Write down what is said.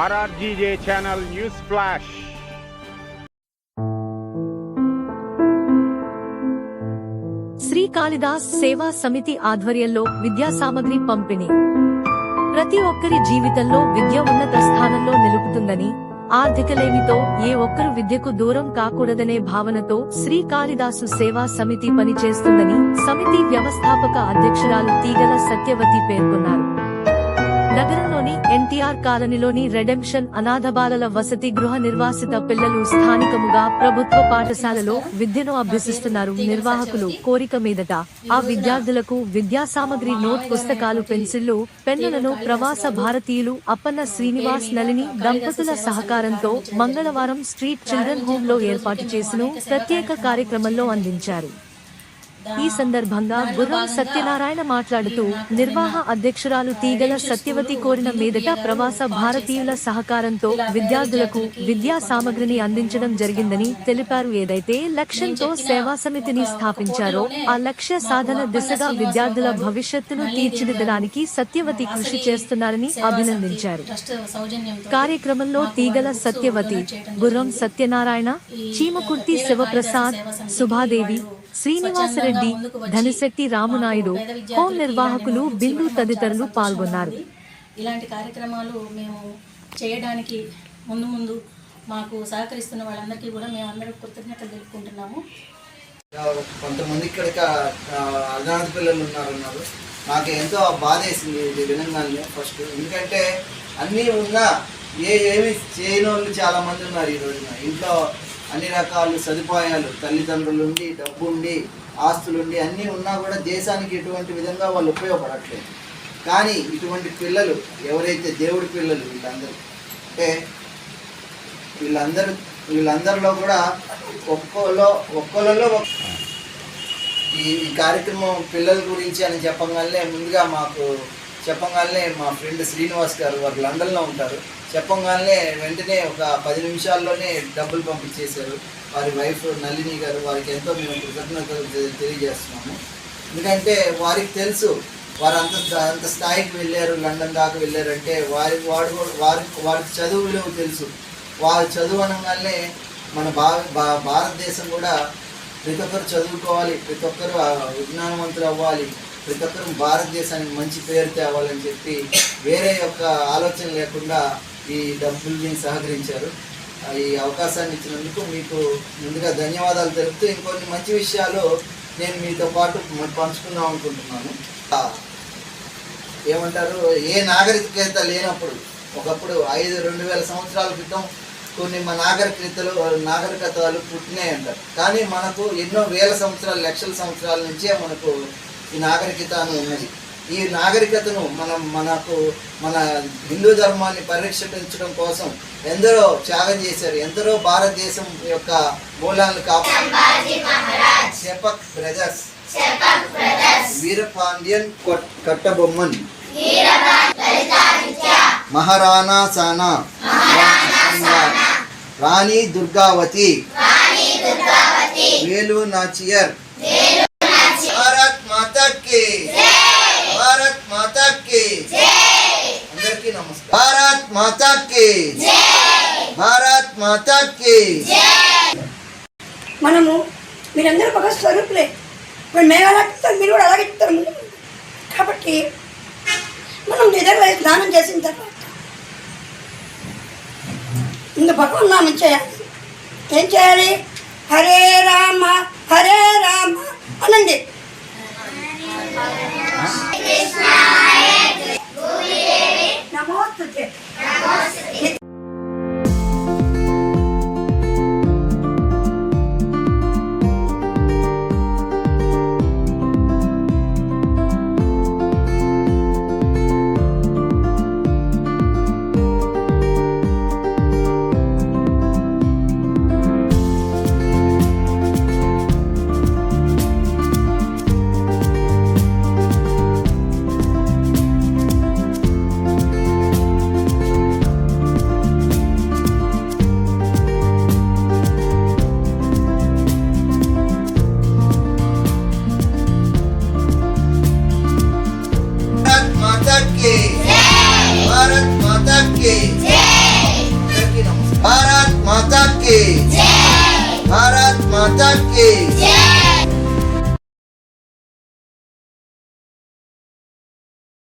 RRGJ channel news flash. Shri Kalidas Seva Samiti ఆధ్వర్యంలో విద్యా సామగ్రి పంపిణీ. ప్రతి ఒక్కరి జీవితంలో విద్య ఉన్నత స్థానంలో నిలుపుతుందని, ఆర్థికలేమితో ఏ ఒక్కరు విద్యకు దూరం కాకూడదనే భావనతో శ్రీ కాళిదాసు సేవా సమితి పనిచేస్తుందని సమితి వ్యవస్థాపక అధ్యక్షురాలు తీగల సత్యవతి పేర్కొన్నారు. నగరంలోని ఎన్టీఆర్ కాలనీలోని రెడెంప్షన్ అనాథ బాలల వసతి గృహ నిర్వాసిత పిల్లలు స్థానికముగా ప్రభుత్వ పాఠశాలలో విద్యను అభ్యసిస్తున్నారు. నిర్వాహకులు కోరిక మీదట ఆ విద్యార్థులకు విద్యా సామగ్రి, నోట్ పుస్తకాలు, పెన్సిళ్లు, పెన్నులను ప్రవాస భారతీయులు అప్పన్న శ్రీనివాస్, నళిని దంపతుల సహకారంతో మంగళవారం స్ట్రీట్ చిల్డ్రన్ హోమ్ లో ఏర్పాటు చేసిన ప్రత్యేక కార్యక్రమంలో అందించారు. ఈ సందర్భంగా గుర్రం సత్యనారాయణ మాట్లాడుతూ, నిర్వాహ అధ్యక్షురాలు తీగల సత్యవతి కోరిన మీదట ప్రవాస భారతీయుల సహకారంతో విద్యార్థులకు విద్యా సామగ్రిని అందించడం జరిగిందని తెలిపారు. ఏదైతే లక్ష్యంతో సేవా సమితిని స్థాపించారో ఆ లక్ష్య సాధన దిశగా విద్యార్థుల భవిష్యత్తును తీర్చిదిద్దడానికి సత్యవతి కృషి చేస్తున్నారని అభినందించారు. కార్యక్రమంలో తీగల సత్యవతి, గుర్రం సత్యనారాయణ, చీమకుర్తి శివప్రసాద్, సుభాదేవి, శ్రీనివాసరెడ్డి, ధనశెట్టి రామునాయుడు, హోం నిర్వాహకులు బిందు తదితరులు పాల్గొన్నారు. ఇలాంటి కార్యక్రమాలు మేము చేయడానికి ముందు మాకు సహకరిస్తున్న వాళ్ళందరికీ కూడా మేము అందరూ కృతజ్ఞతలు తెలుపుకుంటున్నాము. కొంతమంది ఇక్కడ అనాథ పిల్లలు ఉన్నారు. నాకు ఎంతో బాధ వేసింది ఇది వినంగానే ఫస్ట్. ఎందుకంటే అన్నీ ఉన్నా ఏమి చేయని వాళ్ళు చాలామంది ఉన్నారు ఈ రోజున. ఇంట్లో అన్ని రకాల సదుపాయాలు, తల్లిదండ్రులుండి, డబ్బుండి, ఆస్తులుండి అన్నీ ఉన్నా కూడా దేశానికి ఎటువంటి విధంగా వాళ్ళు ఉపయోగపడట్లేదు. కానీ ఇటువంటి పిల్లలు ఎవరైతే దేవుడి పిల్లలు వీళ్ళందరూ అంటే వీళ్ళందరిలో కూడా ఒక్కొక్కలలో ఈ కార్యక్రమం పిల్లల గురించి అని చెప్పగానే ముందుగా మా ఫ్రెండ్ శ్రీనివాస్ గారు, వారు లండన్లో ఉంటారు. చెప్పగానే వెంటనే ఒక 10 నిమిషాల్లోనే డబ్బులు పంపించేశారు. వారి వైఫ్ నళిని గారు, వారికి ఎంతో మేము కృతజ్ఞతలు తెలియజేస్తున్నాము. ఎందుకంటే వారికి తెలుసు వారు అంత స్థాయికి వెళ్ళారు, లండన్ దాకా వెళ్ళారంటే వారికి చదువు విలువ తెలుసు. వారి చదువు అనగానే మన భారతదేశం కూడా ప్రతి ఒక్కరు చదువుకోవాలి, ప్రతి ఒక్కరు విజ్ఞానవంతులు అవ్వాలి, ప్రతి ఒక్కరు భారతదేశానికి మంచి పేరు తేవాలని చెప్పి వేరే యొక్క ఆలోచన లేకుండా ఈ డబ్బుల్ని సహకరించారు. ఈ అవకాశాన్ని ఇచ్చినందుకు మీకు ముందుగా ధన్యవాదాలు తెలుపుతూ ఇంకొన్ని మంచి విషయాలు నేను మీతో పాటు పంచుకుందాం అనుకుంటున్నాను. ఏమంటారు, ఏ నాగరికత లేనప్పుడు ఒకప్పుడు 2000 సంవత్సరాల క్రితం కొన్ని నాగరికతలు పుట్టినాయి అంటారు. కానీ మనకు ఎన్నో వేల సంవత్సరాలు, లక్షల సంవత్సరాల నుంచే మనకు ఈ నాగరికత ఉన్నది. ఈ నాగరికతను మన హిందూ ధర్మాన్ని పరిరక్షించడం కోసం ఎందరో త్యాగం చేశారు. ఎందరో భారతదేశం యొక్క మూలాలను సెపక్ బ్రదర్స్, వీరపాండ్యన్ కట్టబొమ్మన్, మహారాణా సానా, రాణి దుర్గావతి, వేలు నాచియర్. భారత్ మాతా కి, భారత్ మాతా కి, అందరికీ నమస్కారం. భారత్ మాతా కి, భారత్ మాతా కి. మీరందరూ భగవత్ స్వరూపులే. ఇప్పుడు మేము ఎలా చెప్తారు, మీరు కూడా అలాగే చెప్తారు. కాబట్టి మనం నిద్ర స్నానం చేసిన తర్వాత ఇంకా భగవన్ నామం చేయాలి. ఏం చేయాలి? హరే రామ హరే రామ అనండి. నమోస్తుతే. भारत माता की जय। की भारत माता की